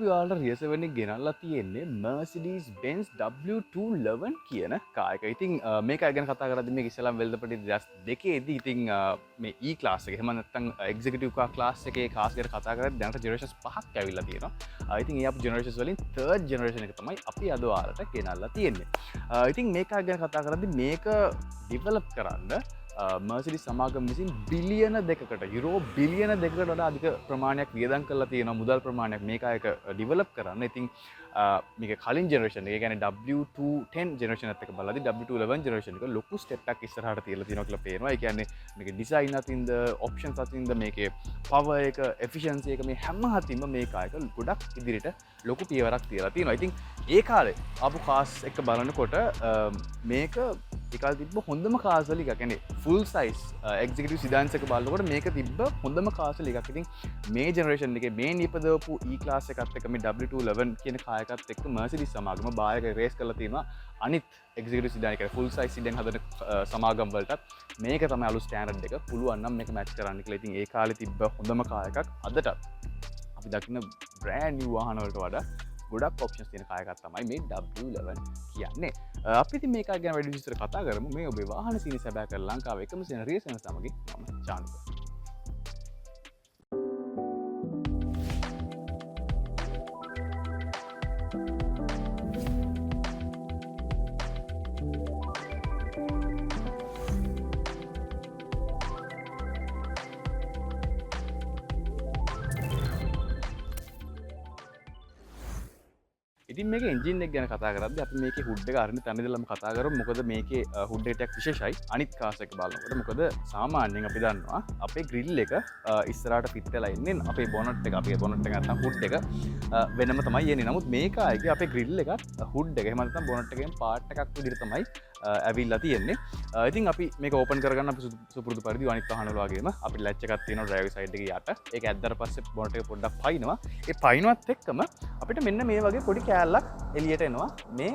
අපි ඔයාලට රියසවෙන්නේ ගෙනල්ලා තියෙන්නේ Mercedes-Benz W211 කියන කායක. ඉතින් මේක ගැන කතා කරද්දී මේක ඉස්සෙල්ලාම වෙළඳපොලේ 2002 ඉතින් මේ E class එක එහෙම නැත්නම් executive car class එකේ cars ගැන කතා කරද්දී දැනට generations 5ක් ඇවිල්ලා තියෙනවා. ඉතින් ඒ අපේ generations වලින් third generation එක තමයි අපි අද ඔයාලට ගෙනල්ලා තියෙන්නේ. ඉතින් මේක ගැන කතා කරද්දී මේක develop කරන්න මර්සිඩිස් සමාගම විසින් බිලියන දෙකකට යුරෝ බිලියන දෙකකට වඩා අධික ප්‍රමාණයක් වියදම් කරලා තියෙනවා මුදල් ප්‍රමාණයක් මේක එක ඩිවෙලොප් කරන්න. ඉතින් මේක කලින් ජෙනරේෂන් එක කියන්නේ W210 ජෙනරේෂන් එකත් එක්ක බලද්දී W211 ජෙනරේෂන් එක ලොකු ස්ටෙප් එකක් ඉස්සරහට තියලා තියෙනවා කියලා පේනවා. ඒ කියන්නේ මේක ඩිසයින් අතින්ද ඔප්ෂන්ස් අතින්ද මේකේ පවර් එක එෆිෂියන්සි එක මේ හැම අතින්ම මේක එක ගොඩක් ඉදිරියට ලොකු පියවරක් තියලා තියෙනවා. ඉතින් ඒ කාලේ ආපු කාස් එක බලනකොට මේක එකල් තිබ්බ හොඳම කාසල එකක්. කියන්නේ ෆුල් සයිස් එක්සිකියුටිව් සිඩාන්ස් එක බලනකොට මේක තිබ්බ හොඳම කාසල එකක්. ඉතින් මේ ජෙනරේෂන් එකේ මේ නිපදවපු E class එකත් එක්ක මේ W211 කියන කායකත් එක්ක Mercedes සමාගම බායක රේස් කරලා තියෙනවා. අනිත් එක්සිකියුටිව් සිඩාන් එක ෆුල් සයිස් සිඩාන් හදන සමාගම් වලටත් මේක තමයි අලුත් ස්ටෑන්ඩඩ් එක. පුළුවන් නම් මේක මැච් කරන්න කියලා. ඉතින් ඒ කාලේ තිබ්බ හොඳම කායකක් අදටත් අපි දකින්න බ්‍රෑන්ඩ් නිව් වාහන වලට වඩා ගොඩක් ඔප්ෂන්ස් තියෙන කායකක් තමයි මේ W11 කියන්නේ. අපි ඉතින් මේක ගැන වැඩි විස්තර කතා කරමු. මේ ඔබේ වාහන සීනි සැබෑ කර ලංකාවේ එකම සීන රියසන සමගින් මම චානුක. ඉතින් මේක එන්ජින් එක ගැන කතා කරද්දී අපි මේකේ හුඩ් එක අරින්න තැන ඉඳලම කතා කරමු. මොකද මේකේ හුඩ් එක ටිකක් විශේෂයි අනිත් කාස් එක බලනකොට. මොකද සාමාන්‍යයෙන් අපි දන්නවා අපේ ග්‍රිල් එක ඉස්සරහට ෆිට වෙලා ඉන්නේ අපේ බොනට් එක නැත්නම් හුඩ් එක වෙනම තමයි එන්නේ. නමුත් මේක ආයේ අපේ ග්‍රිල් එකත් හුඩ් එක එහෙම නැත්නම් බොනට් එකෙන් පාර්ට් එකක් විදිහට තමයි ඇවිල්ලා තියෙන්නේ. ඉතින් අපි මේක ඕපන් කරගන්න අපි සුපුරුදු පරිදි අනිත් වාහන වල වගේම අපිට ලැච් එකක් තියෙනවා ඩ්‍රයිවර් සයිඩ් එකේ යට. ඒක ඇද්දාට පස්සේ බොනට් එක පොඩ්ඩක් පයින්නවා. ඒ පයින්වත් එක්කම අපිට මෙන්න මේ වගේ පොඩි කෑල්ලක් එලියට එනවා මේ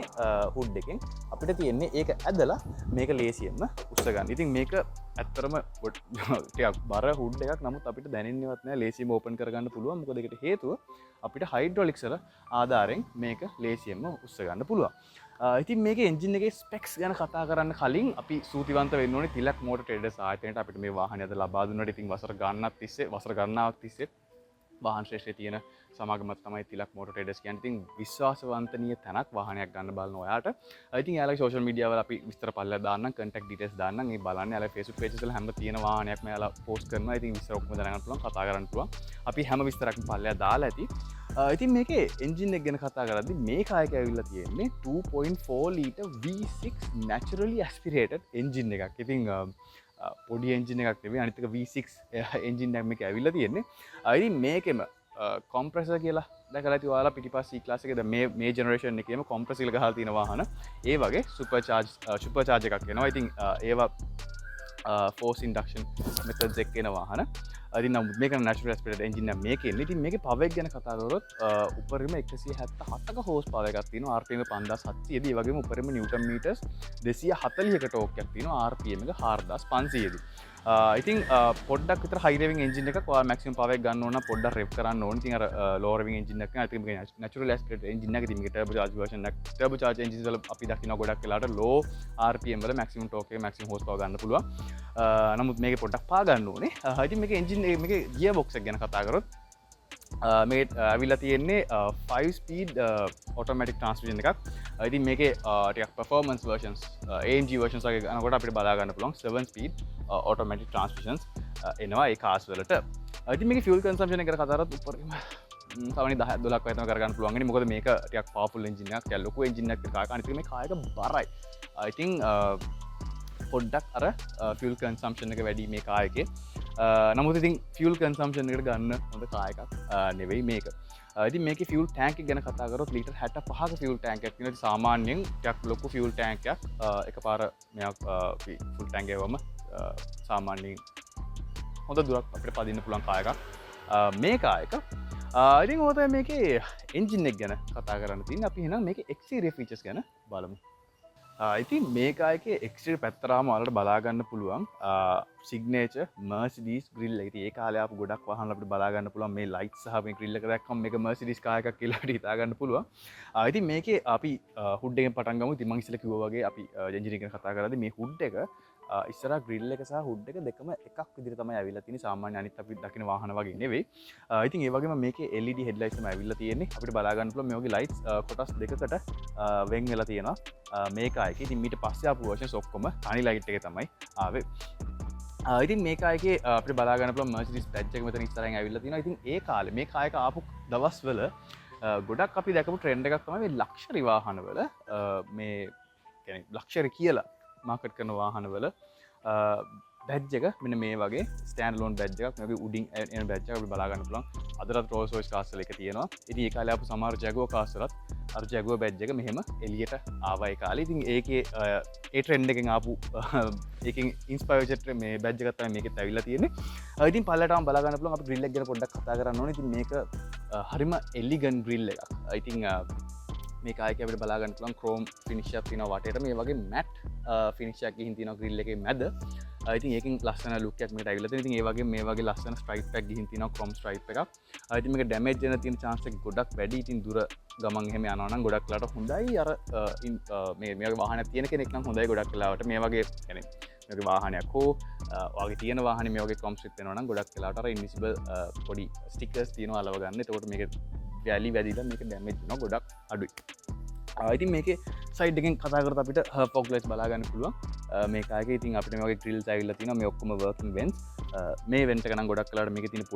හුඩ් එකෙන්. අපිට තියෙන්නේ ඒක ඇදලා මේක ලේසියෙන්ම උස්ස ගන්න. ඉතින් මේක ඇත්තරම ටිකක් බර හුඩ් එකක්. නමුත් අපිට දැනෙන්නේවත් නැහැ ලේසියෙන්ම ඕපන් කරගන්න පුළුවන්. මොකද ඒකට හේතුව අපිට හයිඩ්‍රොලික්ස් වල ආධාරයෙන් මේක ලේසියෙන්ම උස්ස ගන්න පුළුවන්. ඉතින් මේක එන්ජින් එකේ ස්පෙක්ස් ගැන කතා කරන්න කලින් අපි සූතිවන්ත වෙන්න ඕනේ තිලක් මෝටර් ට්‍රේඩර්ස් ආයතනයට අපිට මේ වාහනය අද ලබා දුන්නාට. ඉතින් වසර ගණනාවක් තිස්සේ වාහන ශ්‍රේෂ්ඨයේ තියෙන සමාගමක් තමයි තිලක් මෝටර් ට්‍රේඩර්ස් කියන්නේ. ඉතින් විශ්වාසවන්තනීය තැනක් වාහනයක් ගන්න බලන ඔයාට. ඉතින් යාළුවා සෝෂල් මීඩියා වල අපි විස්තර පල්ලෙලා දාන්නම්, කන්ටැක්ට් ඩීටේල්ස් දාන්නම්. ඒ බලන්න යාළුවා Facebook pages වල හැම තියෙන වාහනයක්ම යාළුවා පෝස්ට් කරනවා. ඉතින් විස්තර ඔක්කොම දැනගන්න පුළුවන්, කතා කරන්න පුළුවන්. අපි හැම විස්තරයක්ම පල්ලෙලා දාලා ඇති. ඉතින් මේකේ එන්ජින් එක ගැන කතා කරද්දී මේ කායක ඇවිල්ලා තියෙන්නේ 2.4 litre V6 naturally aspirated engine එකක්. ඉතින් පොඩි එන්ජින් එකක් නෙවෙයි, අනිත් එක V6 එන්ජින් එකක් මේක ඇවිල්ලා තියෙන්නේ. ඉතින් මේකෙම කොම්ප්‍රෙසර් කියලා දැකලා ඇති ඔයාලා පිටිපස්ස C class එකේ මේ ජෙනරේෂන් එකේම කොම්ප්‍රෙසර් කියලා ගහලා තියෙන වාහන ඒ වගේ සුපර් චාර්ජ් එකක් එනවා. ඉතින් ඒවා ෆෝස් ඉන්ඩක්ෂන් මෙතඩ්ස් එක්ක එන වාහන. ඉතින් නම් මේක නැචරල් ඇස්පිරේටඩ් එන්ජින් එක මේකේ ඉන්නේ. ඉතින් මේකේ පවර් එක ගැන කතා කරොත් උපරිම 177ක හෝස් පවර් එකක් තියෙනවා. RPM 5700 දී. ඒ වගේම උපරිම නිව්ටන් මීටර්ස් 240ක ටෝක් එකක් තියෙනවා. RPM එක 4500 දී. ඉතින් පොඩ්ඩක් විතර හයි රේවිං එන්ජින් එකක් ඔයාලා මැක්සිමම් පවර් එක ගන්න ඕන නම් පොඩ්ඩක් රෙව් කරන්න ඕන. ඉතින් අර ලෝ රේවිං එන්ජින් එකක් නේ. ඉතින් මේක නැචරල් ඇස්පිරේටඩ් එන්ජින් එකක්. ඉතින් මේක ටර්බෝ චාර්ජ් version එකක්. ටර්බෝ චාර්ජ් එන්ජින්ස් වල අපි දකිනවා ගොඩක් වෙලාවට ලෝ RPM වල මැක්සිමම් ටෝක් එක මැක්සිමම් හෝස් පවර් ගන්න පුළුවන්. නමුත් මේක පොඩ්ඩක් පා ගන්න ඕනේ. ඉතින් මේක එන්ජින් මේකේ ගියර් බොක්ස් එක ගැන කතා කරොත් මේ ඇවිල්ලා තියෙන්නේ 5 ස්පීඩ් ඔටෝමැටික් ට්‍රාන්ස්මිෂන් එකක්. ඉතින් මේකේ ටිකක් performance versions AMG versions වගේ ගන්නකොට අපිට බලා ගන්න පුළුවන් 7 ස්පීඩ් ඔටෝමැටික් ට්‍රාන්ස්මිෂන්ස් එනවා ඒ කාර්ස් වලට. ඉතින් මේකේ fuel consumption එක ගැන කතා කරත් උඩරිම තවනි 10 12ක් වගේ තමයි කරගන්න පුළුවන්. ඉතින් මොකද මේක ටිකක් powerful engine එකක්. ටිකක් ලොකු engine එකක් කායක. අනිත් එක මේ කායක බරයි. ඉතින් පොඩ්ඩක් අර fuel consumption එක වැඩි මේ කායකේ. නමුත් ඉතින් fuel consumption එකට ගන්න හොඳ කායකක් නෙවෙයි මේක. ඉතින් මේකේ fuel tank එක ගැන කතා කරොත් ලීටර් 65ක fuel tank එකක් තියෙනවා. සාමාන්‍යයෙන් ටිකක් ලොකු fuel tank එකක් එකපාර මෙයක් full tank එකවම සාමාන්‍යයෙන් හොඳ දුරක් අපිට පදින්න පුළුවන් කායකක් මේ කායක. ඉතින් ඔය මේකේ engine එක ගැන කතා කරන්න තියෙන්නේ. අපි එහෙනම් මේකේ exterior features ගැන බලමු. ඉතින් මේකායක එක්ස්ට්‍රී පැත්තරාම වලට බලාගන්න පුළුවන් සිගනේච මර්සිඩිස් ග්‍රිල් ඇති ඒ කාලයාප ගොඩක් වහලට බලාගන්න පුළුවන් මේ ලයිට් සහ ග්‍රිල්ල දක්කම් එක මර්සිඩිස් කායක කියලට හිතාගන්න පුළුවන් අයිති මේක අපි හුඩ්ඩෙන් පටන්ගම තිමං ඉස්සල කිව්වගේ අපි ජංජිනික කතා කරද මේ හුඩ් එක ඉස්සර ග්‍රිල්ල එක සහ හුඩ් එක දෙකම එකක් විදිහට තමයි ඇවිල්ලා තියෙන්නේ සාමාන්‍ය අනිත් අපි දකින වාහන වගේ නෙවෙයි. ඉතින් ඒ වගේම මේකේ LED headlights තමයි ඇවිල්ලා තියෙන්නේ. අපිට බලා ගන්න පුළුවන් මේ වගේ lights කොටස් දෙකකට වෙන් වෙලා තියෙනවා. මේකයි. ඉතින් ඊට පස්සේ ආපු versions ඔක්කොම තනි light එක තමයි ආවේ. ඉතින් මේ කායකේ අපිට බලා ගන්න පුළුවන් Mercedes badge එක මෙතන ඉස්සරහින් ඇවිල්ලා තියෙනවා. ඉතින් ඒ කාලේ මේ කායක ආපු දවස්වල ගොඩක් අපි දැකපු ට්‍රෙන්ඩ් එකක් තමයි මේ ලක්ෂරි වාහනවල මේ කියන්නේ ලක්ෂරි කියලා මාකට් කරන වාහනවල බැජ් එක මෙන්න මේ වගේ ස්ටෑන්ඩ් ලෝන් බැජ් එකක් මේ උඩින් එන බැජ් එක අපිට බලා ගන්න පුළුවන්. අදටත් රෝල්ස් රොයිස් කාර්ස් වල එක තියෙනවා. ඉතින් ඒ කාලේ ආපු සමහර ජැගුවර් කාර්ස් වලත් අර ජැගුවර් බැජ් එක මෙහෙම එළියට ආවා ඒ කාලේ. ඉතින් ඒකේ ඒ ට්‍රෙන්ඩ් එකෙන් ආපු ඒකෙන් ඉන්ස්පයර් වෙච්ච මේ බැජ් එකක් තමයි මේකෙත් ඇවිල්ලා තියෙන්නේ. ඉතින් පල්ලටම බලා ගන්න පුළුවන් අපි ග්‍රිල් එක ගැන පොඩ්ඩක් කතා කරන්න ඕනේ. ඉතින් මේක හරිම එලිගන්ට් ග්‍රිල් එකක්. ඉතින් මේ කායක අපිට බලා ගන්න පුළුවන් ක්‍රෝම් ෆිනිෂ් එකක් තියෙනවා වටේට මේ වගේ මැට් ෆිනිෂ් එකක් ගිහින් තියෙනවා ග්‍රිල් එකේ මැද. ඉතින් ඒකෙන් ලස්සන ලුක් එකක් මේකට ඇවිල්ලා තියෙනවා. ඉතින් ඒ වගේ මේ වගේ ලස්සන ස්ට්‍රයිප් එකක් ගිහින් තියෙනවා ක්‍රෝම් ස්ට්‍රයිප් එකක්. ඉතින් මේක ඩැමේජ් වෙන තියෙන chance එක ගොඩක් වැඩි. ඉතින් දුර ගමන් එහෙම යනවා නම් ගොඩක් වෙලාට හොඳයි. අර මේ වගේ වාහනයක් තියෙන කෙනෙක් නම් හොඳයි ගොඩක් වෙලාවට මේ වගේ يعني මේ වගේ වාහනයක් හෝ වගේ තියෙන වාහනේ මේ වගේ ක්‍රෝම් ස්ට්‍රිප් වෙනවා නම් ගොඩක් වෙලාවට අර ඉන්විසිබල් පොඩි ස්ටිකර්ස් තියෙනවා අලව ගන්න. එතකොට මේක වැලි වැදිලා මේක ඩැමේජ් වෙනවා ගොඩක් අඩුයි. ඉතින් මේකේ සයිඩ් එකෙන් කතා කරත් අපිට ෆොග් ලයිට්ස් බලා ගන්න පුළුවන්. මේකයි ඉතින් අපිට මේ වගේ ග්‍රිල්ස් ඇවිල්ලා තිනවා මේ ඔක්කොම වර්කින් වෙන්ට්ස්. මේ වෙන්ට් එක නම් ගොඩක් වෙලාවට මේකේ තියෙන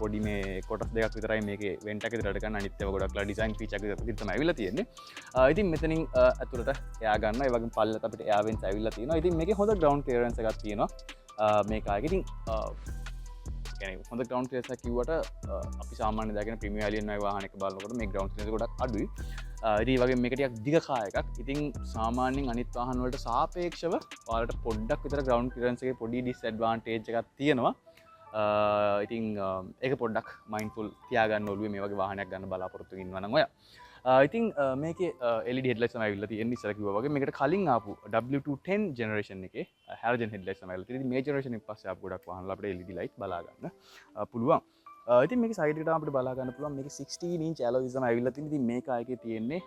පොඩි මේ කොටස් දෙකක් විතරයි මේකේ වෙන්ට් එක විතරට ගන්න. අනිත් ඒවා ගොඩක් වෙලා ඩිසයින් ෆීචර් විදිහට තමයි ඇවිල්ලා තියෙන්නේ. ඉතින් මෙතනින් ඇතුළට එයා ගන්න. ඒ වගේම පල්ලෙත් අපිට එයා වෙන්ට්ස් ඇවිල්ලා තියෙනවා. ඉතින් මේකේ හොඳ ග්‍රවුන්ඩ් ක්ලියරන්ස් එකක් තියෙනවා. මේකයි ඉතින් හොඳ ග්‍රවන්් ක්ලියරන්ස් එකක් කිව්වට අපි සාමාන්‍ය දැකන ප්‍රීමියර් එලියන් වගේ වාහනයක බලනකොට මේ ග්‍රවන්් ක්ලියරන්ස් ගොඩක් අඩුයි. ඉතින් වගේ මේක ටිකක් දිග කායකක්. ඉතින් සාමාන්‍යයෙන් අනිත් වාහන වලට සාපේක්ෂව ඔයාලට පොඩ්ඩක් විතර ග්‍රවන්් ක්ලියරන්ස් එකේ පොඩි ඩිස්ඇඩ්වාන්ටේජ් එකක් තියෙනවා. ඉතින් ඒක පොඩ්ඩක් මයින්ඩ්ෆුල් තියාගන්න ඕලුවේ මේ වගේ වාහනයක් ගන්න බලාපොරොත්තු වෙනවා නම් ඔයා. ඉතින් මේකේ LED headlights තමයි ඇවිල්ලා තියෙන්නේ ඉස්සර කිව්වා වගේ. මේකට කලින් ආපු W210 generation එකේ halogen headlights තමයි ඇවිල්ලා තියෙන්නේ. මේ generation එක පස්සේ ආපු ගොඩක් වාහන වල අපිට LED light බලා ගන්න පුළුවන්. ඉතින් මේක සයිඩ් එකට අපිට බලා ගන්න පුළුවන්. මේක 16 inch alloy wheels තමයි ඇවිල්ලා තියෙන්නේ. ඉතින් මේක ආයේ තියෙන්නේ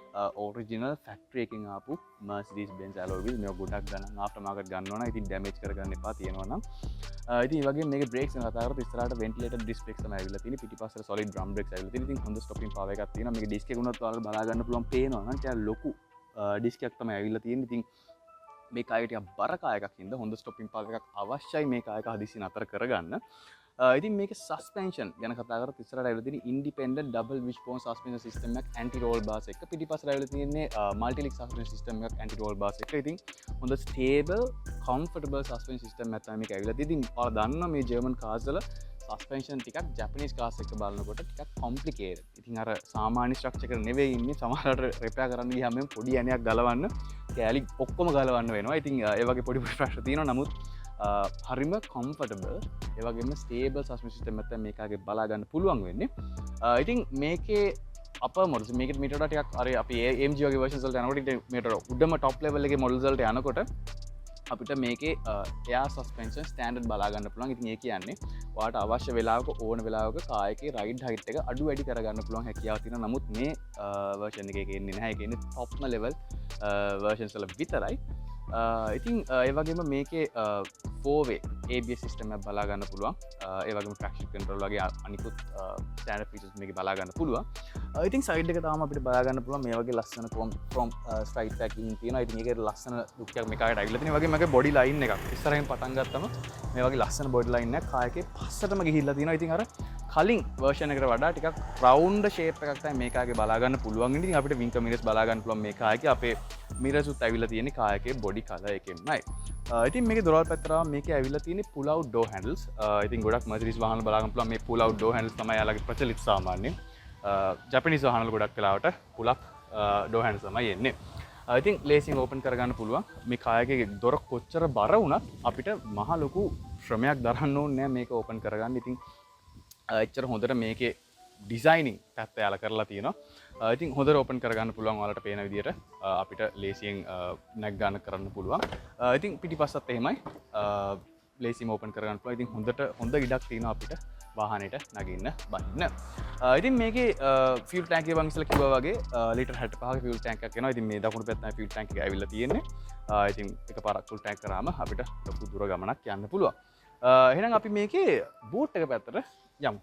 original factory එකෙන් ආපු Mercedes Benz alloy wheels. මේක ගොඩක් ගණන් after market ගන්නවා නම් ඉතින් damage කරගන්න එපා තියෙනවා නම්. ඉතින් ඒ වගේම මේකේ brakes ගැන කතා කරද්දී ඉස්සරහට ventilated disc brakes තමයි ඇවිල්ලා තියෙන්නේ. පිටිපස්සට solid drum brakes ඇවිල්ලා තියෙන්නේ. ඉතින් හොඳ stopping power එකක් තියෙනවා. මේකේ disc එක උනත් ඔයාලට බලා ගන්න පුළුවන් පේනවා නම් ටිකක් ලොකු disc එකක් තමයි ඇවිල්ලා තියෙන්නේ. ඉතින් මේ කායයට බර කායකක් හින්දා හොඳ ස්ටොපින් පාවර් එකක් අවශ්‍යයි මේ කායක හදිසි නතර කරගන්න. ඉතින් මේක සස්පෙන්ෂන් ගැන කතා කරත් ඉස්සරහට ඇවිල්ලා තියෙන ඉන්ඩිපෙන්ඩන්ට් ඩබල් විෂ්බෝන් සස්පෙන්ෂන් සිස්ටම් එකක් ඇන්ටි රෝල් බාර්ස් එක. පිටිපස්සට ඇවිල්ලා තියෙන්නේ මල්ටි ලික් සස්පෙන්ෂන් සිස්ටම් එකක් ඇන්ටි රෝල් බාර්ස් එක. ඉතින් හොඳ ස්ටේබල් කම්ෆර්ටබල් සස්පෙන්ෂන් සිස්ටම් එකක් තමයි මේක ඇවිල්ලා තියෙන්නේ. ඉතින් ඔයාලා දන්නවා මේ ජර්මන් කාර්ස් වල සස්පෙන්ෂන් ටිකක් ජැපනීස් කාර්ස් එක බලනකොට ටිකක් කොම්ප්ලිකේටඩ්. ඉතින් අර සාමාන්‍ය ස්ට්‍රක්චර් එක නෙවෙයි ඉන්නේ. සමහරවිට රිපෙයාර් කරන්න ගියාම මේ පොඩි ඇණයක් ගලවන්න කෑලි ඔක්කොම ගලවන්න වෙනවා. ඉතින් ඒ වගේ පොඩි ප්‍රශ්න තියෙනවා. නමුත් හරිම කම්ෆර්ටබල් ඒ වගේම ස්ටේබල් සස්පෙන්ෂන් සිස්ටම් එකක් තමයි මේකගේ බලා ගන්න පුළුවන් වෙන්නේ. ඉතින් මේකේ අපර් මොඩල්ස් මේකට මීටර ටිකක් අර අපි AMG වගේ versions වලට යනකොට මීටර උඩම টপ ලෙවල් එකේ මොඩල්ස් වලට යනකොට අපිට මේකේ එයා සස්පෙන්ෂන් ස්ටෑන්ඩඩ් බලා ගන්න පුළුවන්. ඉතින් ඒ කියන්නේ ඔයාලට අවශ්‍ය වෙලාවක ඕන වෙලාවක කායකේ රයිඩ් හයිට් එක අඩු වැඩි කරගන්න පුළුවන් හැකියාව තියෙනවා. නමුත් මේ version එකේ එන්නේ නැහැ. ඒක එන්නේ টොප්ම ලෙවල් versions වල විතරයි. ඉතින් ඒ වගේම මේකේ 4-way ABS සිස්ටම් එකක් බලා ගන්න පුළුවන්. ඒ වගේම traction control වගේ අනිකුත් ස්ටෑන්ඩඩ් ෆීචර්ස් මේකේ බලා ගන්න පුළුවන්. ඉතින් සයිඩ් එක තාම අපිට බලා ගන්න පුළුවන් මේ වගේ ලස්සන ක්‍රොම් ස්ට්‍රයිප් එකක් ගිහින් තියෙනවා. ඉතින් ඒකේ ලස්සන ලුක් එකක් මේකට ඇවිල්ලා තියෙනවා. වගේ මේකේ බොඩි ලයින් එකක් ඉස්සරහින් පටන් ගත්තම මේ වගේ ලස්සන බොඩි ලයින් එකක් කායකේ පස්සටම ගිහිල්ලා තියෙනවා. ඉතින් අර කලින් version එකට වඩා ටිකක් රවුන්ඩ් shape එකක් තමයි මේකාගේ බලා ගන්න පුළුවන්. ඉතින් අපිට වින්කර් මිරර්ස් බලා ගන්න පුළුවන් මේ කායකේ අපේ මිරර්ස් උත් ඇවිල්ලා තියෙන්නේ කායකේ බොඩි කලර් එකෙන්මයි. ඉතින් මේකේ දොරවල් පැත්තරම මේකේ ඇවිල්ලා තියෙන්නේ pull out door handles. ඉතින් ගොඩක් Mercedes වාහන බලා ගන්න පුළුවන් මේ pull out door handles තමයි යාලගේ ප්‍රචලිත සාමාන්‍යයෙන්. ජපනීස් වාහන වල ගොඩක් වෙලාවට pull up door handles තමයි එන්නේ. ඉතින් ලේසියෙන් ඕපන් කරගන්න පුළුවන්. මේ කායකේ දොර කොච්චර බර වුණත් අපිට මහ ලොකු ශ්‍රමයක් දරන්න ඕනේ නැහැ මේක ඕපන් කරගන්න. ඉතින් එච්චර හොඳට මේකේ ඩිසයිනින් පැත්ත යාල කරලා තියෙනවා. ඉතින් හොඳට ඕපන් කරගන්න පුළුවන් ඔයාලට පේන විදිහට අපිට ලේසියෙන් නැග් ගන්න කරන්න පුළුවන්. ඉතින් පිටිපස්සත් එහෙමයි ලේසියෙන් ඕපන් කරගන්න පුළුවන්. ඉතින් හොඳ ඉඩක් තියෙනවා අපිට වාහනේට නගින්න බහින්න. ඉතින් මේකේ ෆියුල් ටැංකිය මම ඉස්සෙල්ලා කිව්වා වගේ ලීටර් 65ක ෆියුල් ටැංක් එකක් එනවා. ඉතින් මේ දකුණු පැත්තේ ෆියුල් ටැංක් එක ඇවිල්ලා තියෙන්නේ. ඉතින් එකපාරක් ෆුල් ටැංක් කරාම අපිට ලොකු දුර ගමනක් යන්න පුළුවන්. එහෙනම් අපි මේකේ බූට් එක පැත්තට යමු.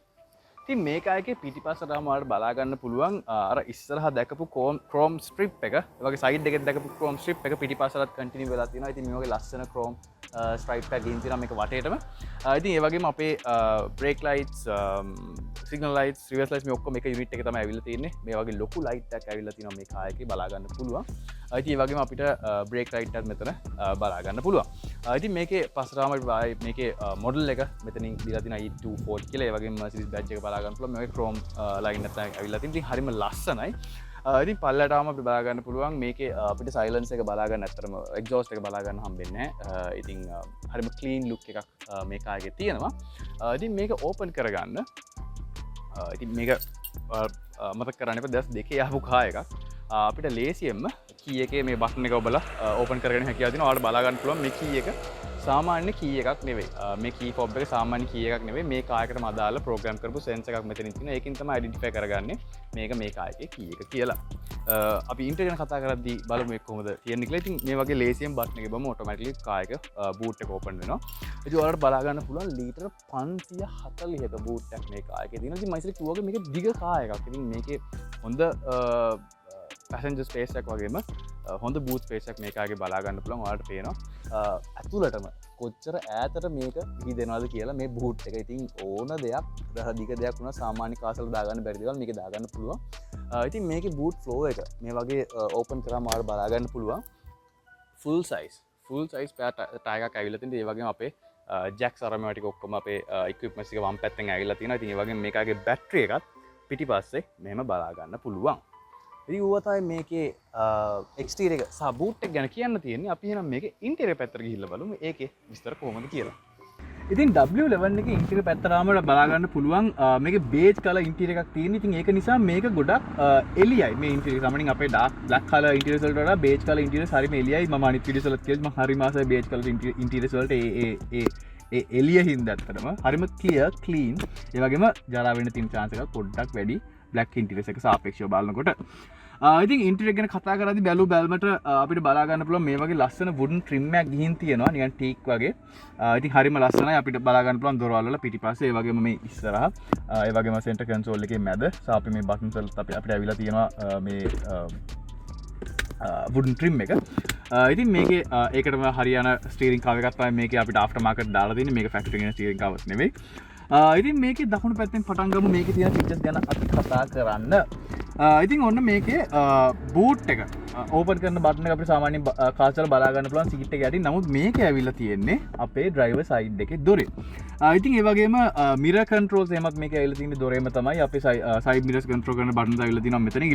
ඉතින් මේක එකේ පිටිපස්සටම ඔයාලට බලා ගන්න පුළුවන් අර ඉස්සරහා දැකපු ක්‍රෝම් ස්ට්‍රිප් එක, ඒ වගේ සයිඩ් එකෙන් දැකපු ක්‍රෝම් ස්ට්‍රිප් එක පිටිපස්සටත් කන්ටිනියු වෙලා තියෙනවා. ඉතින් මේ වගේ ලස්සන ක්‍රෝම් ස්ට්‍රයිප් එකක් ගින් තියෙනවා මේක වටේටම. ඉතින් ඒ වගේම අපේ brake lights, signal lights, reverse lights මේ ඔක්කොම එක යුනිට් එකේ තමයි ඇවිල්ලා තියෙන්නේ. මේ වගේ ලොකු ලයිට් එකක් ඇවිල්ලා තියෙනවා මේ කාර් එකේ බලා ගන්න පුළුවන්. ඉතින් ඒ වගේම අපිට බ්‍රේක් ලයිට් එකත් මෙතන බලා ගන්න පුළුවන්. ඉතින් මේකේ පස්සටම මේකේ මොඩල් එක මෙතනින් දීලා තියෙනවා E240 කියලා. ඒ වගේම Mercedes badge එක බලා ගන්න පුළුවන්. මේ ක්‍රෝම් ලයින් එකක් ඇවිල්ලා තියෙනවා. ඉතින් හරිම ලස්සනයි. ඉතින් පල්ලටම අපි බලා ගන්න පුළුවන් මේකේ අපිට සයිලන්ස් එක බලා ගන්න ඇත්තටම එක්සෝස්ට් එක බලා ගන්න හම්බෙන්නේ නැහැ. ඉතින් හරිම ක්ලීන් ලුක් එකක් මේ කාර් එකේ තියෙනවා. ඉතින් මේක ඕපන් කරගන්න ඉතින් මේක මතක කරන්න එපා දැස් දෙකේ ආපු කාර් එකක්. අපිට ලේසියෙන්ම කී එකේ මේ බටන් එක ඔබලා ඕපන් කරගෙන හැකියාව තියෙනවා. ඔයාලට බලා ගන්න පුළුවන් මේ කී එක සාමාන්‍ය කී එකක් නෙවෙයි. මේ කී ෆොබ් එක සාමාන්‍ය කී එකක් නෙවෙයි. මේ කාර් එකටම අදාළ ප්‍රෝග්‍රෑම් කරපු සෙන්සර් එකක් මෙතනින් තියෙනවා. ඒකින් තමයි අයිඩෙන්ටිෆයි කරගන්නේ මේක මේ කාර් එකේ කී එක කියලා. අපි ඉන්ටර් ගැන කතා කරද්දී බලමු මේක කොහොමද තියෙන්නේ කියලා. ඉතින් මේ වගේ ලේසියෙන් බටන් එක බම ඔටෝමැටිකලි කාර් එක බූට් එක ඕපන් වෙනවා. ඉතින් ඔයාලට බලා ගන්න පුළුවන් ලීටර් 540ක බූට් එකක් මේ කාර් එකේ තියෙනවා. ඉතින් මම ඉතින් කිව්වා මේක දිග කාර් එකක්. ඉතින් මේකේ හොඳ පැසෙන්ජර් ස්පේස් එකක් වගේම හොඳ බූත් ස්පේස් එකක් මේ කාර් එකේ බලා ගන්න පුළුවන්. ඔයාලට පේනවා ඇතුළටම කොච්චර ඈතට මේක විහිදෙනවද කියලා මේ බූට් එක. ඉතින් ඕන දෙයක් දිග දෙයක් වුණා සාමාන්‍ය කාසල දාගන්න බැරි දේවල් මේක දාගන්න පුළුවන්. ඉතින් මේකේ බූට් ෆ්ලෝ එක මේ වගේ ඕපන් කරාම ඔයාලට බලා ගන්න පුළුවන් ෆුල් සයිස් ටයර් එකක් ඇවිල්ලා තියෙනවා. ඒ වගේම අපේ ජැක්ස් අරම ටික ඔක්කොම අපේ ඉක්විප්මන්ට්ස් ටික වම් පැත්තෙන් ඇවිල්ලා තියෙනවා. ඉතින් ඒ වගේම මේකගේ බැටරි එකත් පිටිපස්සේ මෙහෙම බලා ගන්න පුළුවන්. ඉතින් ඌව තමයි මේකේ එක්ස්ටීරියර් එක සහ බූට් එක ගැන කියන්න තියෙන්නේ. අපි එහෙනම් මේකේ ඉන්ටීරියර් පැත්තට ගිහිල්ලා බලමු ඒකේ විස්තර කොහොමද කියලා. ඉතින් W11 එකේ ඉන්ටීරියර් පැත්තටම බලා ගන්න පුළුවන් මේකේ බේජ් කලර් ඉන්ටීරියර් එකක් තියෙන. ඉතින් ඒක නිසා මේක ගොඩක් එළියයි මේ ඉන්ටීරියර්. සාමාන්‍යයෙන් අපේ ඩාර්ක් බ්ලැක් කලර් ඉන්ටීරියර්ස් වලට වඩා බේජ් කලර් ඉන්ටීරියර්ස් හරිම එළියයි. මම අනිත් වීඩියෝස් වලත් කියනවා මම හරිම ආසයි බේජ් කලර් ඉන්ටීරියර්ස් වලට ඒ එළිය හින්දා ඇත්තටම හරිම ක්ලියර් ක්ලීන්. ඒ වගේම ජරා වෙන්න තියෙන chance එකක් පොඩ්ඩක් වැඩි බ්ලැක් ඉන්ටීරියර්ස් එක සාපේක්ෂව බලනකොට. ඉතින් ඉන්ටීරියර් ගැන කතා කරද්දී බැලුමට අපිට බලා ගන්න පුළුවන් මේ වගේ ලස්සන වුඩන් ට්‍රිම් එකක් ගිහින් තියෙනවා නිකන් ටීක් වගේ. ඉතින් හරිම ලස්සනයි. අපිට බලා ගන්න පුළුවන් දොරවල් වල පිටිපස්සේ ඒ වගේම මේ ඉස්සරහා ඒ වගේම සෙන්ටර් කන්සෝල් එකේ මැද සහ අපි මේ බටන්ස් වලත් අපිට ඇවිල්ලා තියෙනවා මේ වුඩන් ට්‍රිම් එක. ඉතින් මේකේ ඒකටම හරියන ස්ටීරින් කවර් එකක් තමයි මේකේ අපිට ආෆ්ටර් මාකට් දාලා තියෙන්නේ. මේක ෆැක්ටරි එකේ ස්ටීරින් කවර්ස් නෙවෙයි. ඉතින් මේකේ දකුණු පැත්තෙන් පටන් ගමු මේකේ තියෙන ෆීචර්ස් ගැන අපි කතා කරන්න. ඉතින් ඔන්න මේකේ බූට් එක ඕපන් කරන බටන් එක අපිට සාමාන්‍යයෙන් කාර්සල් බලා ගන්න පුළුවන් සීට් එක යටින්. නමුත් මේකේ ඇවිල්ලා තියෙන්නේ අපේ ඩ්‍රයිවර් සයිඩ් එකේ දොරේ. ඉතින් ඒ වගේම මිරර් කන්ට්‍රෝල්ස් එහෙමත් මේකේ ඇවිල්ලා තියෙන්නේ දොරේම තමයි. අපේ සයිඩ් මිරර්ස් කන්ට්‍රෝල් කරන බටන්ස් ඇවිල්ලා තියෙනවා මෙතන.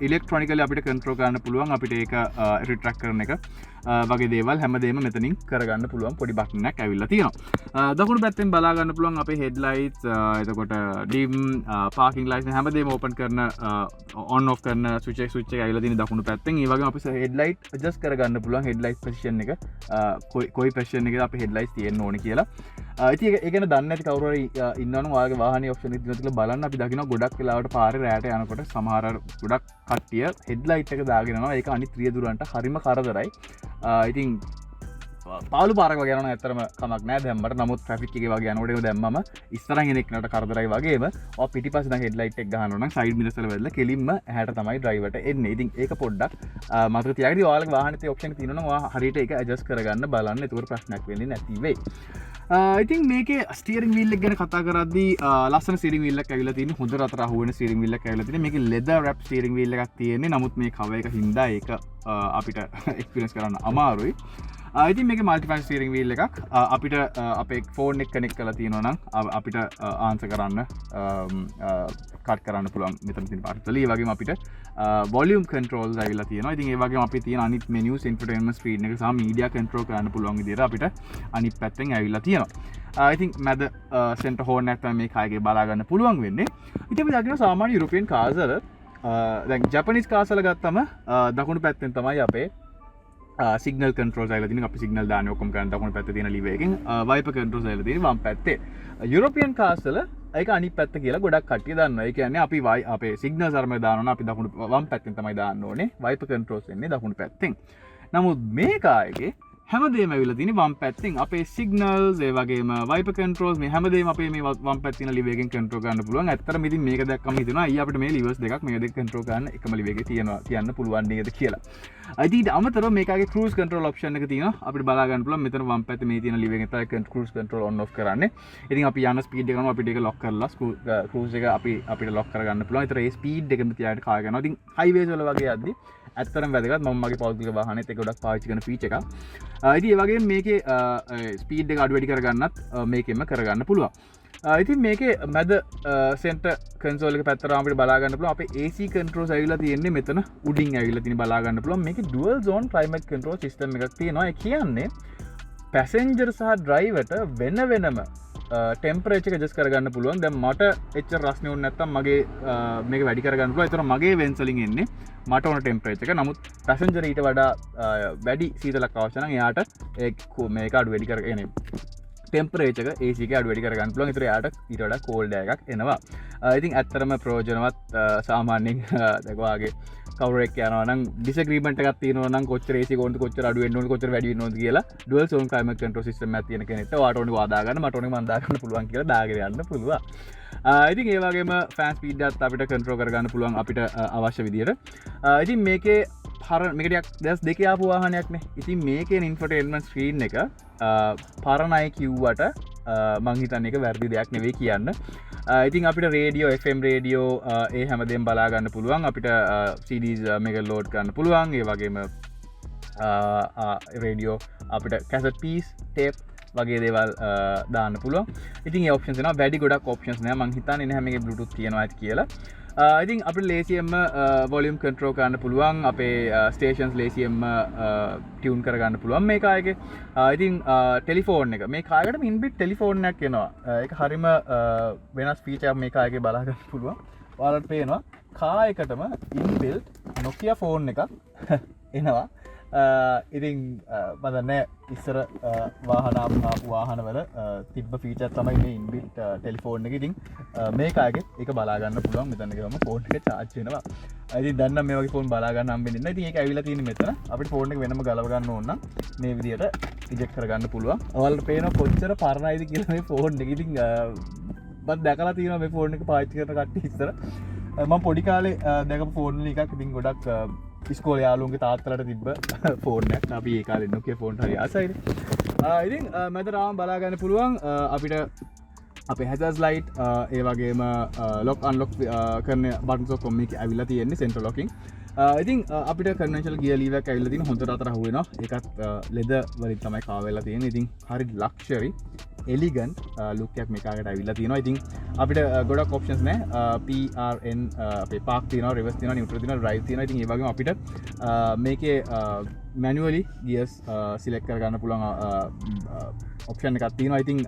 ඉලෙක්ට්‍රොනිකලි අපිට කන්ට්‍රෝල් කරන්න පුළුවන්. අපිට ඒක රිට්‍රැක්ට් කරන එක වගේ දේවල් හැමදේම මෙතනින් කරගන්න පුළුවන් පොඩි බටන් එකක් ඇවිල්ලා තියෙනවා. දකුණු පැත්තෙන් බලා ගන්න පුළුවන් අපේ හෙඩ්ලයිට්ස්, එතකොට ඩිම්, පාකින් ලයිට්ස් හැමදේම ඕපන් කරන on off කරන ස්විච් එක ඇවිල්ලා තියෙන දකුණු පැත්තෙන්. ඒ වගේම අපි හෙඩ්ලයිට් ඇඩ්ජස්ට් කරගන්න පුළුවන් හෙඩ්ලයිට් පොසිෂන් එක කොයි පොසිෂන් එකද අපේ හෙඩ්ලයිට්ස් තියෙන්න ඕනේ කියලා. ඉතින් ඒක ගැන දන්නේ නැති කවුරු හරි ඉන්නවනම් ඔයාලගේ වාහනේ ඔප්ෂන් එක දිනවල බලන්න. අපි දකිනවා ගොඩක් වෙලාවට පාරේ රැයට යනකොට සමහර ගොඩක් කට්ටිය හෙඩ්ලයිට් එක දාගෙන යනවා. ඒක අනිත් රියදුරන්ට හරිම කරදරයි. ඉතින් පාලු පාරක් වගේ යනවා ඇත්තටම කමක් නැහැ දැම්මට. නමුත් ට්‍රැෆික් එකේ වගේ යනකොට ඒක දැම්මම ඉස්සරහින් එන එක්කනට කරදරයි වගේම ඔය පිටිපස්සේ දැන් හෙඩ්ලයිට් එක ගහනවා නම් සයිඩ් මිරර්ස් වල වැදලා කෙලින්ම ඇහැට තමයි ඩ්‍රයිවර්ට එන්නේ. ඉතින් ඒක පොඩ්ඩක් මතක තියාගන්න. ඔයාලගේ වාහනේ තියෙන ඔප්ෂන් එක තියෙනවා නම් ඔයා හරියට ඒක ඇඩ්ජස්ට් කරගන්න බලන්න. ඒකට ප්‍රශ්නයක් වෙන්නේ නැති වෙයි. ඉතින් මේකේ ස්ටියරින් වීල් එක ගැන කතා කරද්දී ලස්සන ස්ටියරින් වීල් එකක් ඇවිල්ලා තියෙන්නේ. හොඳ රතර අහුවෙන ස්ටියරින් වීල් එකක් ඇවිල්ලා තියෙන්නේ. මේකේ ලෙදර් රැප් ස්ටියරින් වීල් එකක් තියෙන්නේ. නමුත් මේ කවර් එක හින්දා ඒක අපිට එක්ස්පීරියන්ස් කරන්න අමාරුයි. ඉතින් මේක මල්ටිෆන්ක්ෂන් ස්ටියරින් වීල් එකක් අපිට අපේ ෆෝන් එක කනෙක්ට් කරලා තියෙනවා නම් අපිට ආන්සර් කරන්න කට් කරන්න පුළුවන් මෙතන තියෙන පාර්ට් වල. ඒ වගේම අපිට වොලියුම් කන්ට්‍රෝල්ස් ඇවිල්ලා තියෙනවා. ඉතින් ඒ වගේම අපේ තියෙන අනිත් මෙනියුස් එන්ටර්ටේන්මන්ට් ස්ක්‍රීන් එක සහ මීඩියා කන්ට්‍රෝල් කරන්න පුළුවන් විදිහට අපිට අනිත් පැත්තෙන් ඇවිල්ලා තියෙනවා. I think මැද සෙන්ටර් හෝන් එකක් තමයි මේ කාගේ බලා ගන්න පුළුවන් වෙන්නේ. ඉතින් අපි දකිනවා සාමාන්‍ය යුරෝපියන් කාර්ස් වල දැන් ජපනිස් කාර්ස් වල ගත්තම දකුණු පැත්තෙන් තමයි අපේ සිගනල් කන්ට්‍රෝල්ස් ඇවිල්ලා තියෙන්නේ. අපි සිගනල් දාන්නේ ඔක්කොම කරන් දකුණු පැත්තේ තියෙන ලීවර් එකෙන් වයිපර් කන්ට්‍රෝල්ස් ඇවිල්ලා තියෙන්නේ වම් පැත්තේ. යුරෝපියන් කාර්ස් වල ඒක අනිත් පැත්ත කියලා ගොඩක් කට්ටිය දන්නවා. ඒ කියන්නේ අපි අපේ සිගනල්ස් අරම දානවා නම් අපි දකුණු වම් පැත්තෙන් තමයි දාන්න ඕනේ. වයිපර් කන්ට්‍රෝල්ස් එන්නේ දකුණු පැත්තෙන්. නමුත් මේ කාර්යයේ හැමදේම ඇවිල්ලා තියෙන්නේ වම් පැත්තෙන්. අපේ සිගනල්ස් ඒ වගේම වයිපර් කන්ට්‍රෝල්ස් මේ හැමදේම අපේ මේ වම් පැත්තේ තියෙන ලීවර් එකෙන් කන්ට්‍රෝල් කරන්න පුළුවන්. ඇත්තටම ඉතින් මේක දැක්කම හිතෙනවා අයියා අපිට මේ ලීවර්ස් දෙකක් මේක දෙක කන්ට්‍රෝල් කරන්න එකම ලීවර් එකේ තියන්න පුළුවන් නේද කියලා. ඊට අමතරව මේකගේ ක්‍රූස් කන්ට්‍රෝල් ඔප්ෂන් එක තියෙනවා. අපිට බලා ගන්න පුළුවන් මෙතන වම් පැත්තේ මේ තියෙන ලීවර් එකෙන් තමයි ක්‍රූස් කන්ට්‍රෝල් ඔන් ඔෆ් කරන්නේ. ඉතින් අපි යන ස්පීඩ් එක ගමු අපිට ඒක ලොක් කරලා ක්‍රූස් එක අපිට ලොක් කරගන්න පුළුවන්. ඒතර ඒ ස්පීඩ් එකම තියාගෙන කාය ගන්නවා. ඉතින් හයිවේස් වල වගේ යද්දි ඇත්තරම් වැදගත්. මම මගේ පෞද්ගලික වාහනේත් ඒක ගොඩක් පාවිච්චි කරන ෆීචර් එකක්. ඉතින් ඒ වගේම මේකේ ස්පීඩ් එක අඩු වැඩි කරගන්නත් මේකෙම කරගන්න පුළුවන්. ඉතින් මේකේ මැද සෙන්ටර් කන්සෝල් එක පැත්තට අපිට බලා ගන්න පුළුවන්. අපේ AC කන්ට්‍රෝල්ස් ඇවිල්ලා තියෙන්නේ මෙතන උඩින් ඇවිල්ලා තියෙන බලා ගන්න පුළුවන්. මේකේ dual zone climate control system එකක් තියෙනවා. ඒ කියන්නේ පැසෙන්ජර් සහ ඩ්‍රයිවර්ට වෙන වෙනම ටෙම්පරේචර් එක ඇඩ්ජස්ට් කරගන්න පුළුවන්. දැන් මට එච්චර රස්නේ වුනේ නැත්තම් මගේ මේක වැඩි කරගන්න පුළුවන්. ඒතර මගේ වෙන්ස් වලින් එන්නේ මට ඕන ටෙම්පරේචර් එක. නමුත් පැසෙන්ජර් ඊට වඩා වැඩි සීතලක් අවශ්‍ය නම් එයාට මේක අඩු වැඩි කරගෙන ටෙම්පරේචර් එක AC එක අඩු වැඩි කරගන්න පුළුවන්. ඒතර එයාට ඊට වඩා කෝල්ඩ් එකක් එනවා. ඉතින් ඇත්තටම ප්‍රයෝජනවත් සාමාන්‍යයෙන් දක්වාගේ කවුරෙක් යනවා නම් ඩිසග්‍රීමන්ට් එකක් තියෙනවා නම් කොච්චර AC කොන්ද කොච්චර අඩු වෙන්න ඕනද කොච්චර වැඩි වෙන්න ඕනද කියලා dual zone climate control system එකක් තියෙන කෙනෙක්ට ඔයාට ඕනේ වාදා ගන්න මට ඕනේ මම දා ගන්න පුළුවන් කියලා දාගෙන යන්න පුළුවන්. ඉතින් ඒ වගේම ෆෑන් ස්පීඩ් එකත් අපිට කන්ට්‍රෝල් කරගන්න පුළුවන් අපිට අවශ්‍ය විදියට. ඉතින් මේකේ මේක ටිකක් දෙකේ ආපු වාහනයක්නේ. ඉතින් මේකේ ඉන්ෆෝටේන්මන්ට් ස්ක්‍රීන් එක පරණයි කිව්වට මං හිතන්නේ ඒක වැරදි දෙයක් නෙවෙයි කියන්න. ඉතින් අපිට රේඩියෝ FM රේඩියෝ ඒ හැමදේම බලා ගන්න පුළුවන්. අපිට CDs මේක ලෝඩ් කරන්න පුළුවන්. ඒ වගේම රේඩියෝ අපිට කැසට් පීස් ටේප් වගේ දේවල් දාන්න පුළුවන්. ඉතින් ඒ ඔප්ෂන්ස් එනවා. වැඩි ගොඩක් ඔප්ෂන්ස් නෑ. මං හිතන්නේ නැහැ මේකේ Bluetooth තියෙනවා ඇති කියලා. ඉතින් අපිට ලේසියෙන්ම වොලියුම් කන්ට්‍රෝල් කරන්න පුළුවන්. අපේ ස්ටේෂන්ස් ලේසියෙන්ම ටියුන් කරගන්න පුළුවන් මේ කායකේ. ඉතින් ටෙලිෆෝන් එක මේ කායකට ඉන්බිල්ට් ටෙලිෆෝන් එකක් එනවා. ඒක හරිම වෙනස් ෆීචර් එකක් මේ කායකේ බලා ගන්න පුළුවන්. ඔයාලට පේනවා කායකටම ඉන්බිල්ට් Nokia ෆෝන් එකක් එනවා. ඉතින් මදන්න ඉස්සර වාහනවල තිබ්බ ෆීචර් තමයි මේ ඉන්බිල්ට් ටෙලිෆෝන් එක. ඉතින් මේකාගේ ඒක බලා ගන්න පුළුවන්. මෙතන ගිහම ෆෝන් එක charge වෙනවා. ඉතින් දැන් නම් මේ වගේ ෆෝන් බලා ගන්න හම්බෙන්නේ නැහැ. ඉතින් ඒක ඇවිල්ලා තියෙන්නේ මෙතන. අපිට ෆෝන් එක වෙනම ගලව ගන්න ඕන නම් මේ විදියට eject කරගන්න පුළුවන්. ඔයාලට පේනවා කොච්චර පරණයිද කියලා මේ ෆෝන් එක. ඉතින් මම දැකලා තියෙනවා මේ ෆෝන් එක පාවිච්චි කරන කට්ටිය ඉස්සර. මම පොඩි කාලේ දැකපු ෆෝන් වල එකක්. ඉතින් ගොඩක් ඉස්කෝලේ යාළුවන්ගේ තාත්තලාට තිබ්බ ෆෝන් එකක්. අපි ඒ කාලේ Nokia ෆෝන් හරි ආසයිනේ. ඉතින් මැදටම බලා ගන්න පුළුවන් අපිට අපේ hazards light ඒ වගේම lock unlock කරන buttons ඔක්කොම මේකේ ඇවිල්ලා තියෙන්නේ central locking. ඉතින් අපිට conventional gear lever එකක් ඇවිල්ලා තියෙන හොඳට අතර අහු වෙනවා. ඒකත් leather වලින් තමයි කාවෙලා තියෙන්නේ. ඉතින් හරි luxury elegant look එකක් මේකකට ඇවිල්ලා තියෙනවා. ඉතින් අපිට ගොඩක් options නැහැ. PRN අපේ park තියෙනවා, reverse තියෙනවා, neutral තියෙනවා, drive තියෙනවා. ඉතින් ඒ වගේම අපිට මේකේ manually gears select කරගන්න පුළුවන් ඔප්ෂන් එකක් තියෙනවා. ඉතින්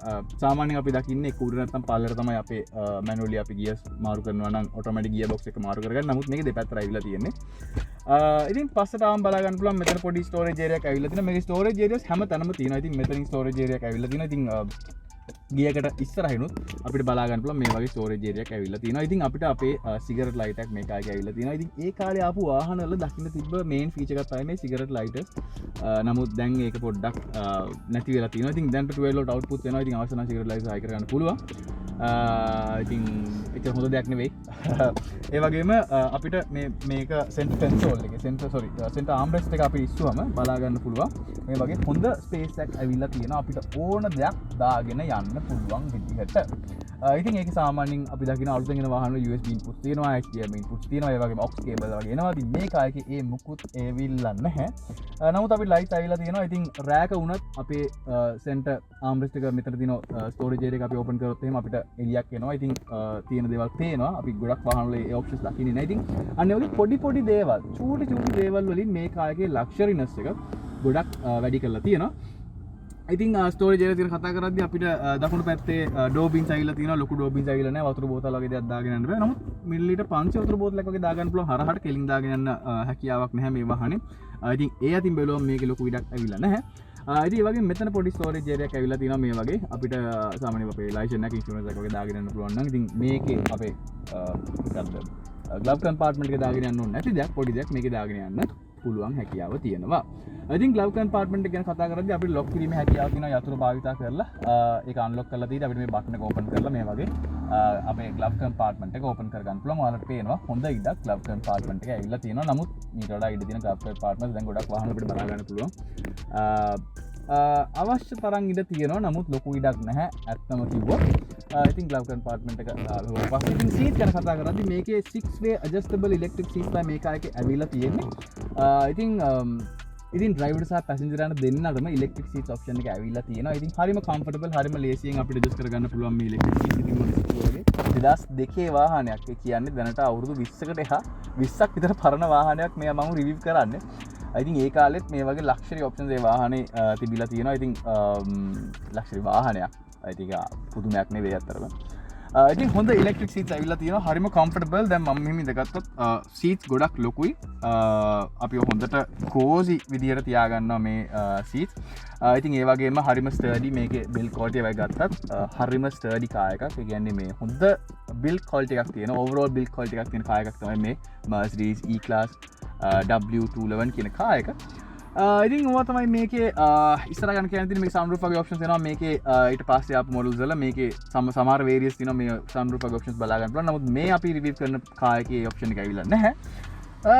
සාමාන්‍යයෙන් අපි දකින්නේ ඒක උඩ නැත්නම් පල්ලෙට තමයි අපේ manually අපි gears මාරු කරනවා නම් automatic gear box එක මාරු කරගන්න. නමුත් මේකේ දෙපැත්තට ඇවිල්ලා තියෙන්නේ. ඉතින් පස්සට ආවම බලා ගන්න පුළුවන් මෙතන පොඩි storage area එකක් ඇවිල්ලා තියෙනවා. මේකේ storage areas හැම තැනම තියෙනවා. ඉතින් මෙතනින් storage area එකක් ඇවිල්ලා තියෙනවා. ඉතින් ගියකට ඉස්සරහිනුත් අපිට බලා ගන්න පුළුවන් මේ වගේ storage area එකක් ඇවිල්ලා තියෙනවා. ඉතින් අපිට අපේ cigarette light එකක් මේක ආගේ ඇවිල්ලා තියෙනවා. ඉතින් ඒ කාලේ ආපු වාහනවල දකින්න තිබ්බ main feature එකක් තමයි මේ cigarette lighters. නමුත් දැන් ඒක පොඩ්ඩක් නැති වෙලා තියෙනවා. ඉතින් දැන් 12 volt output වෙනවා. ඉතින් අවශ්‍ය නම් cigarette lighters ආයි කරගන්න පුළුවන්. ඉතින් ඒක හොඳ දෙයක් නෙවෙයි. ඒ වගේම අපිට මේක center console එකේ center armrest එක අපි ඉස්සුවම බලා ගන්න පුළුවන්. මේ වගේ හොඳ space එකක් ඇවිල්ලා තියෙනවා. අපිට ඕන දෙයක් දාගෙන යන්න පුළුවන් විදිහට. ඉතින් ඒක සාමාන්‍යයෙන් අපි දකින අලුතෙන් එන වාහන USB inputs තියෙනවා, HDMI inputs තියෙනවා, ඒ වගේම aux cable වගේ එනවා. ඉතින් මේ කායකේ ඒ මුකුත් ඒවිල්ලා නැහැ. නමුත් අපි ලයිට් ඇවිල්ලා තියෙනවා. ඉතින් රෑක වුණත් අපේ center armrest එක මෙතන තියෙන storage area එක අපි open කරොත් එහෙම අපිට එළියක් එනවා. ඉතින් තියෙන දේවල් පේනවා. අපි ගොඩක් වාහන වල ඒ options දකින්නේ නැහැ. ඉතින් අන්න ඒ වගේ පොඩි දේවල්, චූටි දේවල් වලින් මේ කායකේ luxuriness එක ගොඩක් වැඩි කරලා තියෙනවා. ඉතින් ස්ටෝරේජ් එක තියෙන කතා කරද්දී අපිට දකුණු පැත්තේ ඩෝබින්ස් ඇවිල්ලා තියෙනවා. ලොකු ඩෝබින්ස් ඇවිල්ලා නැහැ. වතුර බෝතල් වගේ දෙයක් දාගෙන යන්න බෑ. නමුත් මිලිලීටර් 500 වතුර බෝතලයක් වගේ දාගන්න පුළුවන්. හරහට කෙලින් දාගෙන යන්න හැකියාවක් නැහැ මේ වාහනේ. ඉතින් ඒ අතින් බැලුවම මේකේ ලොකු ඉඩක් ඇවිල්ලා නැහැ. ඉතින් ඒ වගේ මෙතන පොඩි ස්ටෝරේජ් ඒරියා එකක් ඇවිල්ලා තියෙනවා මේ වගේ. අපිට සාමාන්‍යයෙන් අපේ ලයිසන්ස් එක ඉන්ෂුරන්ස් එක වගේ දාගෙන යන්න පුළුවන් නම් ඉතින් මේකේ අපේ මොකද්ද ග්ලව් කම්පාර්ට්මන්ට් එක දාගෙන යන්න ඕනේ නැති දෙයක් පොඩි දෙයක් මේකේ දාගෙන යන්න පුළුවන් හැකියාව තියෙනවා. ඉතින් ග්ලව් කම්පාර්ට්මන්ට් එක ගැන කතා කරද්දී අපිට ලොක් කිරීමේ හැකියාව තියෙනවා යතුරු භාවිතා කරලා ඒක අන්ලොක් කරලා තියෙද්දි අපිට මේ බටන් එක ඕපන් කරලා මේ වගේ අපේ ග්ලව් කම්පාර්ට්මන්ට් එක ඕපන් කරගන්න පුළුවන්. ඔයාලට පේනවා හොඳ ඉඩක් ග්ලව් කම්පාර්ට්මන්ට් එක ඇවිල්ලා තියෙනවා. නමුත් මීට වඩා ඉඩ තියෙන ග්ලව් කම්පාර්ට්මන්ට් දැන් ගොඩක් වාහන අපිට බලා ගන්න පුළුවන්. අවශ්‍ය තරම් ඉඩ තියෙනවා. නමුත් ලොකු ඉඩක් නැහැ ඇත්තම කිව්වොත්. ඉතින් ග්ලව් කම්පාර්ට්මන්ට් එක පස්සේ ඉතින් සීට් ගැන කතා කරද්දී මේකේ 6 way adjustable electric seats තමයි මේ කායකේ ඇවිල්ලා තියෙන්නේ. ඉතින් ඩ්‍රයිවර්ට සහ පැසෙන්ජර් යන දෙන්නටම ඉලෙක්ට්‍රික් සීට්ස් ඔප්ෂන් එක ඇවිල්ලා තියෙනවා. ඉතින් හරිම කම්ෆර්ටබල්, හරිම ලේසියෙන් අපිට ඇඩ්ජස්ට් කරගන්න පුළුවන් මේ ඉලෙක්ට්‍රික් සීට්. ඉතින් මොකද කියන්නේ 2002 වාහනයක්. ඒ කියන්නේ දැනට අවුරුදු 20කට එහා 20ක් විතර පරණ වාහනයක් මේ මම රිවිව් කරන්නේ. ඉතින් ඒ කාලෙත් මේ වගේ ලක්ෂරි ඔප්ෂන්ස් ඒ වාහනේ තිබිලා තියෙනවා. ඉතින් ලක්ෂරි වාහනයක්. ඉතින් පුදුමයක් නෙවෙයි අතරම. ඉතින් හොඳ ඉලෙක්ට්‍රික් සීට්ස් ඇවිල්ලා තියෙනවා. හරිම කම්ෆර්ටබල්. දැන් මම මෙහෙම ඉඳගත්තොත් සීට්ස් ගොඩක් ලොකුයි. අපි හොඳට කෝසි විදියට තියාගන්නවා මේ සීට්ස්. ඉතින් ඒ වගේම හරිම ස්ටර්ඩි. මේකේ බිල්ඩ් ක්වොලිටි එකයි ගත්තත් හරිම ස්ටර්ඩි කාර් එකක්. ඒ කියන්නේ මේ හොඳ බිල්ඩ් ක්වොලිටි එකක් තියෙන ඕවරෝල් බිල්ඩ් ක්වොලිටි එකක් තියෙන කාර් එකක් තමයි මේ Mercedes E-Class W211 කියන කාර් එක. ඉතින් ඔවා තමයි මේකේ ඉස්සර ගන්න කියන තියෙන මේ sunroof වගේ options එනවා මේකේ. ඊට පස්සේ ආපු models වල මේකේ සමහර variants තියෙනවා මේ sunroof වගේ options බලා ගන්න පුළුවන්. නමුත් මේ අපි review කරන කාර් එකේ option එක ඇවිල්ලා නැහැ.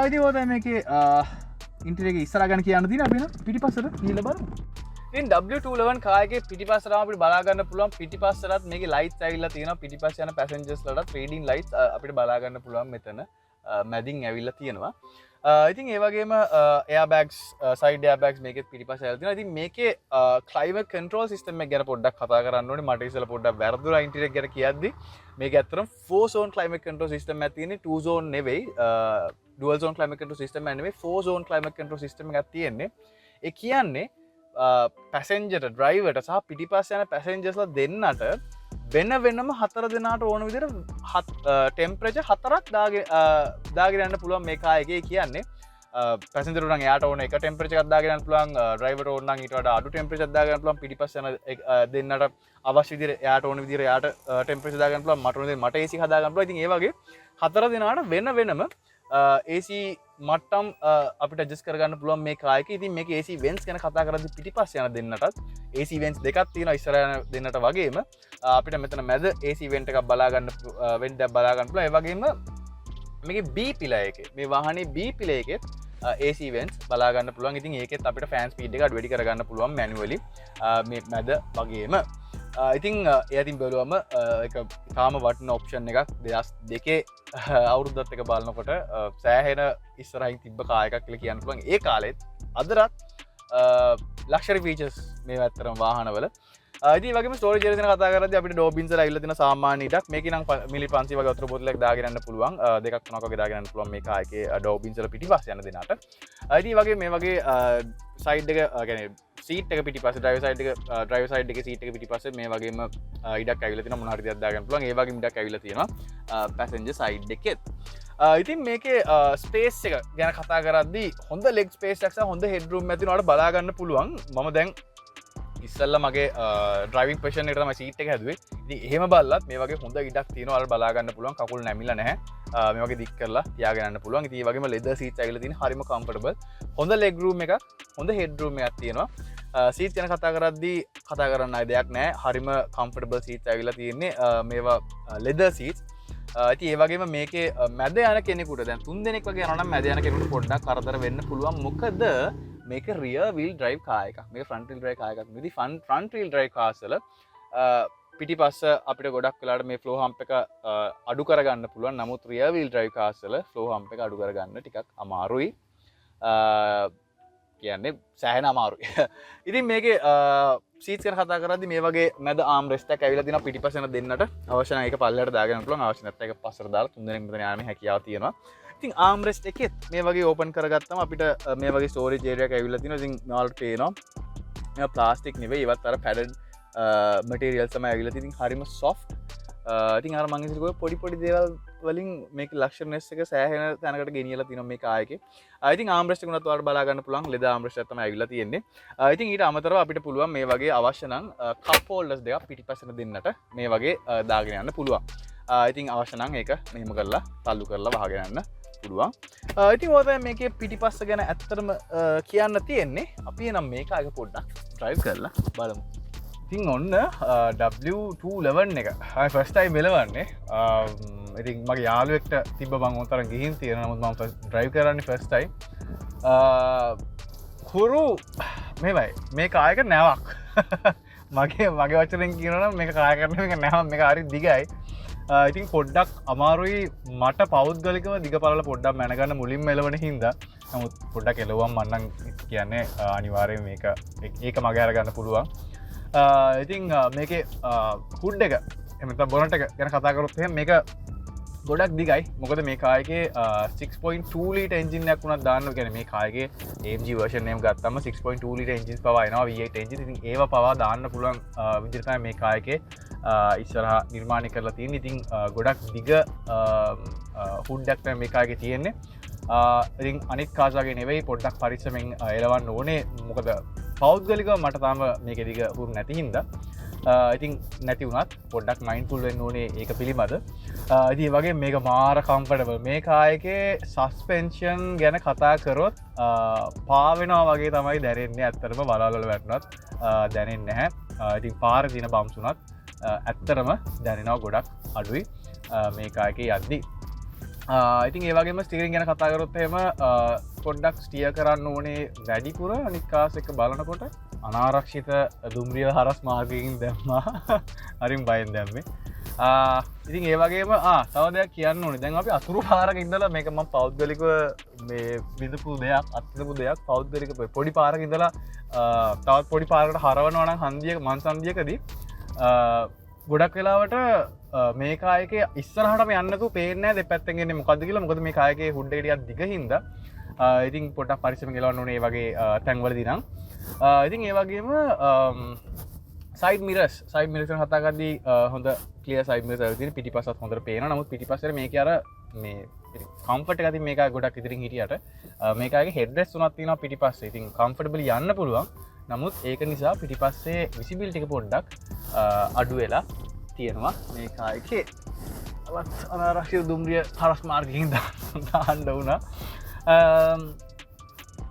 ඉතින් ඔය තමයි මේකේ interior එක ඉස්සර ගන්න කියන්න තියෙන අපි පිටිපස්සට ගිහලා බලමු. ඉතින් W211 කාර් එකේ පිටිපස්සට අපිට බලා ගන්න පුළුවන්. පිටිපස්සටත් මේකේ lights ඇවිල්ලා තියෙනවා. පිටිපස්ස යන passengers වලට reading lights අපිට බලා ගන්න පුළුවන් මෙතන මැදින් ඇවිල්ලා තියෙනවා. ඉතින් ඒ වගේම airbags side airbags මේකෙත් පිටිපස්ස ඇවිල්ලා තියෙනවා. ඉතින් මේකේ climate control system එක ගැන පොඩ්ඩක් කතා කරන්න ඕනේ. මට ඉස්සෙල්ලා පොඩ්ඩක් වැරදුනා interior ගැන කියද්දි. මේක ඇත්තටම 4 zone climate control system එකක් තියෙන්නේ. 2 zone නෙවෙයි. dual zone climate control system එක නෙවෙයි 4 zone climate control system එකක් තියෙන්නේ. ඒ කියන්නේ passenger driver ට සහ පිටිපස්ස යන passengers ලා දෙන්නට වෙනම 4 දෙනාට ඕන විදිහට ටෙම්පරේචර් 4ක් දාගෙන යන්න පුළුවන් මේ කාර් එකේ. කියන්නේ පැසෙන්ජර් උනන් එයාට ඕන එක ටෙම්පරේචර් එකක් දාගෙන යන්න පුළුවන්. ඩ්‍රයිවර් ඕන නම් ඊට වඩා අඩු ටෙම්පරේචර් එකක් දාගෙන යන්න පුළුවන්. පිටිපස්ස යන දෙන්නට අවශ්‍ය විදිහට එයාට ඕන විදිහට එයාට ටෙම්පරේචර් දාගෙන යන්න පුළුවන්. මට ඕන විදිහට මට AC හදාගන්න පුළුවන්. ඉතින් ඒ වගේ 4 දෙනාට වෙනම AC මට්ටම් අපිට ඇඩ්ජස්ට් කරගන්න පුළුවන් මේ කාර් එකේ. ඉතින් මේකේ AC vents ගැන කතා කරද්දී පිටිපස්ස යන දෙන්නටත් AC vents දෙකක් තියෙනවා. ඉස්සර යන දෙන්නට වගේම අපිට මෙතන මැද AC vent එකක් බලා ගන්න vent එකක් බලා ගන්න පුළුවන්. ඒ වගේම මේකේ B පිලර් එකේ මේ වාහනේ B පිලර් එකේ AC vents බලා ගන්න පුළුවන්. ඉතින් ඒකෙත් අපිට fan speed එක වැඩි කරගන්න පුළුවන් manually මේ මැද වගේම. ඉතින් එයතින් බැලුවම එක තාම වටන ඔප්ෂන් එකක් 2002 අවුරුද්දත් එක බලනකොට සෑහෙන ඉස්සරහින් තිබ්බ කාර් එකක් කියලා කියන්න පුළුවන්. ඒ කාලෙත් අදටත් ලක්ෂරි ෆීචර්ස් මේ ඇත්තරම වාහනවල. ඉතින් වගේම ස්ටෝරේජ් එක ගැන කතා කරද්දී අපිට ඩෝබින්ස් වල ඇවිල්ලා තියෙන සාමාන්‍ය ඉඩක් මේකේ නම් මිලි 500 වගේ වතුර බෝතලයක් දාගෙන යන්න පුළුවන්. දෙකක් තුනක් වගේ දාගෙන යන්න පුළුවන් මේ කාර් එකේ ඩෝබින්ස් වල පිටිපස්ස යන දෙනාට. ඉතින් වගේ මේ වගේ සයිඩ් එක කියන්නේ සීට් එක පිටිපස්සේ ඩ්‍රයිවර් සයිඩ් එකේ සීට් එක පිටිපස්සේ මේ වගේම ඉඩක් ඇවිල්ලා තියෙනවා. මොන හරි දෙයක් දාගන්න පුළුවන්. ඒ වගේම ඉඩක් ඇවිල්ලා තියෙනවා පැසෙන්ජර් සයිඩ් එකෙත්. ඉතින් මේකේ ස්පේස් එක ගැන කතා කරද්දී හොඳ ලෙග් ස්පේස් එකක් සහ හොඳ හෙඩ් රූම් එකක් තියෙනවා. බලා ගන්න පුළුවන්. මම දැන් ඉස්සල්ලා මගේ ඩ්‍රයිවිං පොසිෂන් එකට තමයි සීට් එක හැදුවේ. ඉතින් එහෙම බලලත් මේ වගේ හොඳ ඉඩක් තියෙනවා. ඔයාලා බලා ගන්න පුළුවන්. කකුල් නැමිලා නැහැ. මේ වගේ දික් කරලා තියාගෙන යන්න පුළුවන්. ඉතින් ඒ වගේම ලෙදර් සීට්ස් ඇවිල්ලා තියෙන හරිම කම්ෆර්ටබල්. හොඳ ලෙග් රූම් එකක්, හොඳ හෙඩ් රූම් එකක් තියෙනවා. සීට් ගැන කතා කරද්දී කතා කරන්න අය දෙයක් නැහැ. හරිම කම්ෆර්ටබල් සීට්ස් ඇවිල්ලා තියෙන්නේ. මේවා ලෙදර් සීට්ස්. ඉතින් ඒ වගේම මේකේ මැද යන කෙනෙකුට දැන් 3 දෙනෙක් වගේ යනවා නම් මැද යන කෙනෙකුට පොඩ්ඩක් කරදර වෙන්න පුළුවන්. මොකද මේක rear wheel drive කාර් එකක්. මේක front wheel drive කාර් එකක් නෙවෙයි. front wheel drive cars වල පිටිපස්ස අපිට ගොඩක් වෙලාට මේ ෆ්ලෝ හම්ප් එක අඩු කරගන්න පුළුවන්. නමුත් රියර් වීල් ඩ්‍රයිව් කාර්ස් වල ෆ්ලෝ හම්ප් එක අඩු කරගන්න ටිකක් අමාරුයි. කියන්නේ සෑහෙන අමාරුයි. ඉතින් මේකේ සීට්ස් ගැන කතා කරද්දි මේ වගේ මැද ආම් රෙස්ට් එකක් ඇවිල්ලා තියෙනවා පිටිපස්සෙන් දෙන්නට. අවශ්‍ය නම් ඒක පල්ලයට දාගන්න පුළුවන්. අවශ්‍ය නැත්නම් ඒක පස්සට දාලා තුන් දෙනෙක් මෙතන යාමේ හැකියාව තියෙනවා. ඉතින් ආම් රෙස්ට් එකෙත් මේ වගේ ඕපන් කරගත්තම අපිට මේ වගේ ස්ටෝරේජ් ඒරියා එකක් ඇවිල්ලා තියෙනවා. ඉතින් ඔයාලට පේනවා මේ ප්ලාස්ටික් නෙවෙයි ඒවත් අර පැඩඩ් මටීරියල්ස් තමයි ඇවිල්ලා තියෙන්නේ. හරිම සොෆ්ට්. ඉතින් අර මං ඉතින් පොඩි පොඩි දේවල් වලින් මේක ලක්ෂණස් එක සෑහෙන තැනකට ගෙනියලා තියෙනවා මේ කායකේ. ඉතින් ආම් රෙස්ට් එක උනත් ඔයාලට බලා ගන්න පුළුවන්. ලෙදර් ආම් රෙස්ට් එකක් තමයි ඇවිල්ලා තියෙන්නේ. ඉතින් ඊට අමතරව අපිට පුළුවන් මේ වගේ අවශ්‍ය නම් කප් හෝල්ඩර්ස් දෙකක් පිටිපස්සට දෙන්නට මේ වගේ දාගෙන යන්න පුළුවන්. ඉතින් අවශ්‍ය නම් ඒක මෙහෙම කරලා තල්ලු කරලා වහගෙන යන්න පුළුවන්. ඉතින් ඔය තමයි මේකේ පිටිපස්ස ගැන ඇත්තටම කියන්න තියෙන්නේ. අපි එනම් මේක අග පොඩ්ඩක් ඩ්‍රයිව් කරලා බලමු. ඉතින් ඔන්න W211 එක ෆස්ට් ටයිම් එලවන්නේ. ඉතින් මගේ යාළුවෙක්ට තිබ්බ මම උන්තර ගිහින් තියෙන නමුත් මම ඩ්‍රයිව් කරන්නේ ෆස්ට් ටයිම්. හුරු මේවයි මේ කායක නැවක්. මගේ වචනෙන් කියනවා නම් මේක කාය කරන එක නැවක්. මේක හරි දිගයි. ඉතින් පොඩ්ඩක් අමාරුයි මට පෞද්ගලිකව දිග පළල පොඩ්ඩක් මැනගන්න මුලින්ම එලවන හින්දා. නමුත් පොඩ්ඩක් එලවුවම් මන්නම් කියන්නේ අනිවාර්යයෙන් මේක ඒක මගේ අරගන්න පුළුවන්. ඉතින් මේකේ හුඩ් එක එමෙතන බොනට් එක ගැන කතා කරොත් එහෙනම් මේක ගොඩක් දිගයි. මොකද මේ කායකේ 6.2 ලීටර් එන්ජින් එකක් උනත් දාන්න කියන්නේ මේ කායකේ AMG version එකම ගත්තම 6.2 ලීටර් එන්ජින්ස් පවා එනවා V8 එන්ජින්. ඉතින් ඒව පවා දාන්න පුළුවන් විදිහට තමයි මේ කායකේ ඉස්සරහා නිර්මාණය කරලා තියෙන්නේ. ඉතින් ගොඩක් දිග හුඩ් එකක් තමයි මේ කායකේ තියෙන්නේ. ඉතින් අනිත් කාස් වගේ නෙවෙයි පොඩ්ඩක් පරිස්සමෙන් එලවන්න ඕනේ. මොකද පෞද්ගලිකව මට තාම මේක දිග හුරු නැති හින්දා ඉතින් නැති වුණත් පොඩ්ඩක් මයින්ඩ්ෆුල් වෙන්න ඕනේ ඒක පිළිබඳ. ඉතින් වගේ මේක මාර කම්ෆර්ටබල්. මේ කායකේ සස්පෙන්ෂන් ගැන කතා කරොත් පාවෙනවා වගේ තමයි දැනෙන්නේ. ඇත්තටම වලවල් වල වැටුණත් දැනෙන්නේ නැහැ. ඉතින් පාරේ දින බම්ස් උනත් ඇත්තටම දැනෙනවා ගොඩක් අඩුයි මේ කායකේ යද්දි. ඉතින් ඒ වගේම ස්ටියරින් ගැන කතා කරොත් එහෙම පොඩ්ඩක් ස්ටියර් කරන්න ඕනේ වැඩිපුර. අනිත් කාස් එක බලනකොට අනාරක්ෂිත දුම්රිය හරස් මාර්ගයකින් දැම්මා. හරිම බයෙන් දැම්මේ. ඉතින් ඒ වගේම තව දෙයක් කියන්න ඕනේ. දැන් අපි අතුරු පාරක ඉඳලා මේක මම පෞද්ගලිකව මේ විඳපු දෙයක් අත්විඳපු දෙයක් පෞද්ගලික පොඩි පාරක ඉඳලා තවත් පොඩි පාරකට හරවනවා නම් හන්දියක මන් සන්දියකදී ගොඩක් වෙලාවට මේ කායකේ ඉස්සරහටම යන්නතු පේන්නේ නැහැ දෙපැත්තෙන් එන්නේ මොකද්ද කියලා. මොකද මේ කායකේ හුඩ් එක ටිකක් දිග හින්දා ඉතින් පොඩ්ඩක් පරිස්සමෙන් ගලවන්න ඕනේ මේ වගේ තැන්වලදී නම්. ඉතින් ඒ වගේම සයිඩ් මිරර්ස් ගැන කතා කරද්දී හොඳ ක්ලියර් සයිඩ් මිරර්ස් ඇවිත් තියෙන පිටිපස්සත් හොඳට පේනවා. නමුත් පිටිපස්සට මේකේ අර මේ කම්ෆර්ට් එක අතින් මේක ගොඩක් ඉදිරින් හිටියට මේකගේ හෙඩ් රෙස්ට් තුනක් තියෙනවා පිටිපස්සේ. ඉතින් කම්ෆර්ටබලි යන්න පුළුවන්. නමුත් ඒක නිසා පිටිපස්සේ විසිබිලිටි එක පොඩ්ඩක් අඩු වෙලා තියෙනවා මේ කායකේ. අනාරක්ෂිත දුම්රිය හරස් මාර්ගයෙන් දාන්න වුණා.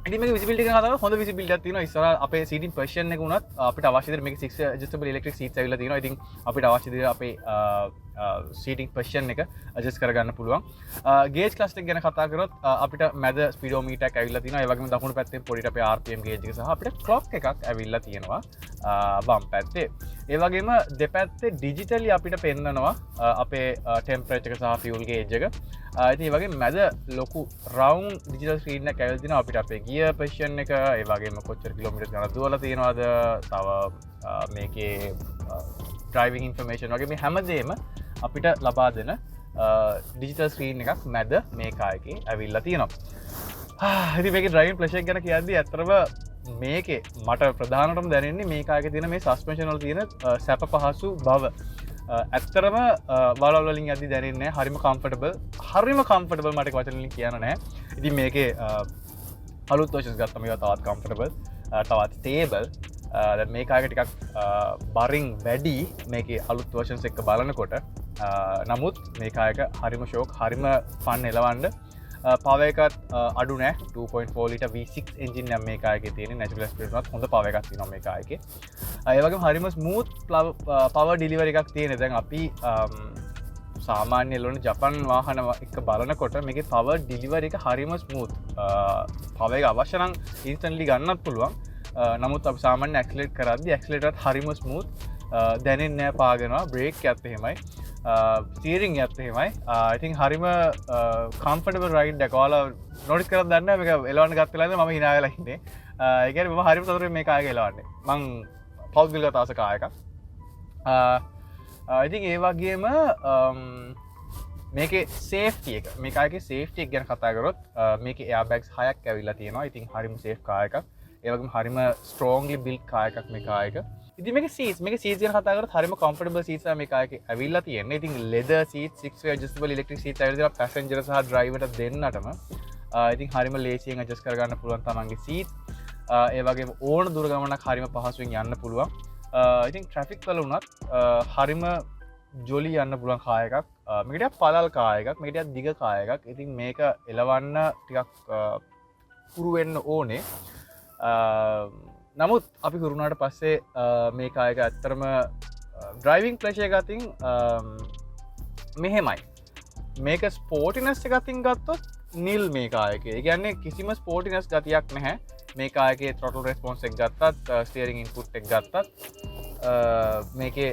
ඉතින් මේක විසිබිලිටි ගැන කතා කරලා හොඳ විසිබිලිටියක් තියෙනවා. ඉස්සරහ අපේ සීටින් පොසිෂන් එක උනත් අපිට අවශ්‍ය විදිහට මේක 6 ඇඩ්ජස්ටබල් ඉලෙක්ට්‍රික් සීට්ස් ඇවිල්ලා තියෙනවා. ඉතින් අපිට අවශ්‍ය විදිහට අපේ සීටින් පොසිෂන් එක ඇඩ්ජස්ට් කරගන්න පුළුවන්. ගේජ් ක්ලස්ටර් එක ගැන කතා කරොත් අපිට මැද ස්පීඩෝමීටර් එකක් ඇවිල්ලා තියෙනවා. ඒ වගේම දකුණු පැත්තේ පොඩිට අපේ RPM ගේජ් එක සහ අපිට ක්ලොක් එකක් ඇවිල්ලා තියෙනවා වම් පැත්තේ. ඒ වගේම දෙපැත්තේ ඩිජිටලි අපිට පෙන්නනවා අපේ ටෙම්පරේචර් එක සහ ෆියුල් ගේජ් එක. ඉතින් ඒ වගේ මැද ලොකු රවුන්ඩ් ඩිජිටල් ස්ක්‍රීන් එකක් ඇවිල්ලා තිනවා. අපිට අපේ ගියර් පොසිෂන් එක, ඒ වගේම කොච්චර කිලෝමීටර් ගණන් දුවලා තියෙනවද, තව මේකේ ඩ්‍රයිවිං ඉන්ෆර්මේෂන් වගේ මේ හැමදේම අපිට ලබා දෙන ඩිජිටල් ස්ක්‍රීන් එකක් මැද මේ කායකේ ඇවිල්ලා තියෙනවා. ඉතින් මේකේ ඩ්‍රයිවිං ප්ලෙෂර් එක ගැන කියද්දී ඇත්තටම මේකේ මට ප්‍රධානටම දැනෙන්නේ මේ කායකේ තියෙන මේ සස්පෙන්ෂන් වල තියෙන සැප පහසු බව. ඇත්තරම වලවල් වලින් යද්දි දැනෙන්නේ හරිම කම්ෆර්ටබල් මට වචන වලින් කියන්න නෑ. ඉතින් මේකේ අලුත් වර්ෂන්ස් ගත්තම ඒවා තවත් කම්ෆර්ටබල් තවත් ස්ටේබල්. දැන් මේ කායක ටිකක් බරින් වැඩි මේකේ අලුත් වර්ෂන්ස් එක බලනකොට. නමුත් මේ කායක හරිම ෂෝක් හරිම ෆන් එලවන්න. පව එකත් අඩු නෑ 2.4 ලීටර් V6 එන්ජින් එකක් මේ කායකේ තියෙන. නැචරල් ස්පීඩ් උනත් හොඳ පව එකක් තියෙනවා මේ කායකේ. ඒ වගේම හරිම ස්මූත් පවර් ඩිලිවරි එකක් තියෙන. දැන් අපි සාමාන්‍ය ලෝන ජපන් වාහන එක බලනකොට මේකේ පවර් ඩිලිවරි එක හරිම ස්මූත්. පව එක අවශ්‍ය නම් ඉන්ස්ටන්ට්ලි ගන්නත් පුළුවන්. නමුත් අපි සාමාන්‍ය ඇක්සලරේට් කරද්දී ඇක්සලරේටර් හරිම ස්මූත්. දැනෙන්නේ නැහැ පාගනවා බ්‍රේක් එකත් එහෙමයි ස්ටීරිං එකත් එහෙමයි ඉතින් හරිම කම්ෆර්ටබල් රයිඩ් එකක් ඔයාලා නොටිස් කරලා දන්නේ නැහැ මේක එලවන්න ගත්ත වෙලාවේ මම hina වෙලා ඉන්නේ ඒ කියන්නේ මම හරිම සතුටින් මේ කායක එලවන්නේ මං පෞද්ගලික තාස කායක ඉතින් ඒ වගේම මේක සේෆ්ටි එක මේකගේ සේෆ්ටි එක ගැන කතා කරොත් මේක එයාබැග්ස් 6ක් ඇවිල්ලා තියෙනවා ඉතින් හරිම සේෆ් කාර් එකක් ඒ වගේම හරිම ස්ට්‍රෝන්ග්ලි බිල්ඩ් කාර් එකක් මේ කාර් එක ඉතින් මේක සීට්ස් ගැන කතා කරොත් හරිම කම්ෆර්ටබල් සීට්ස් මේ කාර් එකේ ඇවිල්ලා තියෙන්නේ ඉතින් leather seats 6 way adjustable electric seats ඇවිල්ලා තියෙනවා පැසෙන්ජර් සහ ඩ්‍රයිවර්ට දෙන්නටම ඉතින් හරිම ලේසියෙන් ඇඩ්ජස්ට් කරගන්න පුළුවන් තමන්ගේ සීට් ඒ වගේම ඕන දුර ගමනක් හරිම පහසුවෙන් යන්න පුළුවන් ඉතින් ට්‍රැෆික් වල වුණත් හරිම ජොලි යන්න පුළුවන් කාර් එකක් මේකට පළල් කාර් එකක් මේකට දිග කාර් එකක් ඉතින් මේක එලවන්න ටිකක් පුරු වෙන්න ඕනේ නමුත් අපි හුරුුණාට පස්සේ මේ කාර් එක ඇත්තටම ඩ්‍රයිවිං ප්ලෙෂර් එක අතින් මෙහෙමයි මේක ස්පෝටිනස් එක අතින් ගත්තොත් නිල් මේ කාර් එකේ. ඒ කියන්නේ කිසිම ස්පෝටිනස් ගතියක් නැහැ. මේ කාර් එකේ throttle response එක ගත්තත් ස්ටියරිං ඉන්පුට් එක ගත්තත් මේකේ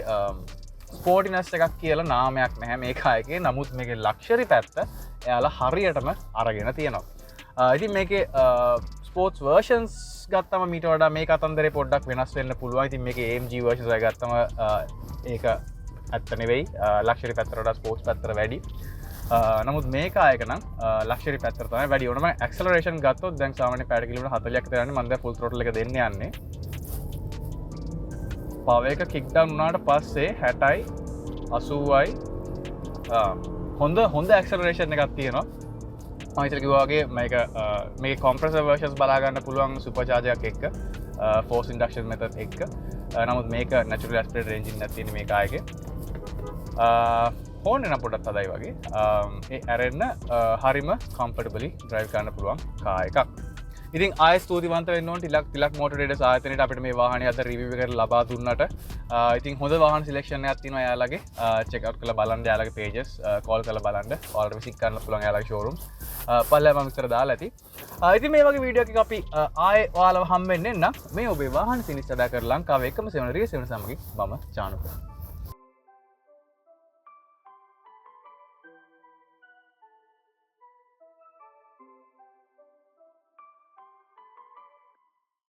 ස්පෝටිනස් එකක් කියලා නාමයක් නැහැ මේ කාර් එකේ. නමුත් මේකේ ලක්ෂරි පැත්ත එයාලා හරියටම අරගෙන තියෙනවා. ඉතින් මේකේ ස්පෝර්ට්ස් වර්ෂන්ස් ගත්තම මීට වඩා මේ කතන්දරේ පොඩ්ඩක් වෙනස් වෙන්න පුළුවන්. ඉතින් මේකේ AMG වර්ෂන්ස් එක ගත්තම ඒක ඇත්ත නෙවෙයි. ලක්ෂරි පැත්තට වඩා ස්පෝර්ට්ස් පැත්තට වැඩි. නමුත් මේ කායක නම් ලක්ෂරි පැත්තට තමයි වැඩි. ඕනම ඇක්සලරේෂන් ගත්තොත් දැන් සාමාන්‍ය පැයට කිලෝමීටර් 40ක් විතර යන්නේ. මම දැන් ෆුල් throttle එක දෙන්න යන්නේ. පවර් එක කික් ඩවුන් වුණාට පස්සේ 60යි 80යි හොඳ ඇක්සලරේෂන් එකක් තියෙනවා. මම ඉතින් කිව්වා වගේ මේක කොම්ප්‍රෙසර් වර්ෂන්ස් බලා ගන්න පුළුවන් සුපර් චාර්ජර් එකක් එක්ක ෆෝස් ඉන්ඩක්ෂන් මෙතඩ් එක්ක. නමුත් මේක නැචරල් ඇස්පිරේටඩ් එන්ජින් එකක් තියෙන මේ කායකේ. හෝන් එන පොඩක් හදයි වගේ ඒ ඇරෙන්න හරිම කම්ෆර්ටබලි ඩ්‍රයිව් කරන්න පුළුවන් කාර් එකක්. ඉතින් ආයෙ ස්තුතිවන්ත වෙන්න ඕන තිලක් මෝටර් ට්‍රේඩර්ස් ආයතනයට අපිට මේ වාහනේ අද රිවිව් එකකට ලබා දුන්නට. ඉතින් හොඳ වාහන සිලෙක්ෂන් එකක් තියෙනවා එයාලගේ. චෙක් අවුට් කරලා බලන්න එයාලගේ පේජස් කෝල් කරලා බලන්න. ඔයාලට විසිට් කරන්න පුළුවන් එයාලගේ ෂෝරූම්ස්. පල්ලෙහා මම විතර දාලා ඇති. ඉතින් මේ වගේ වීඩියෝ එකක් අපි ආයෙ ඔයාලව හම්බෙන්න එන්න මේ ඔබේ වාහන සිනිස්සඩා කර ලංකාවේ එකම සෙවන රිය සෙවන සමගින් මම චානුක.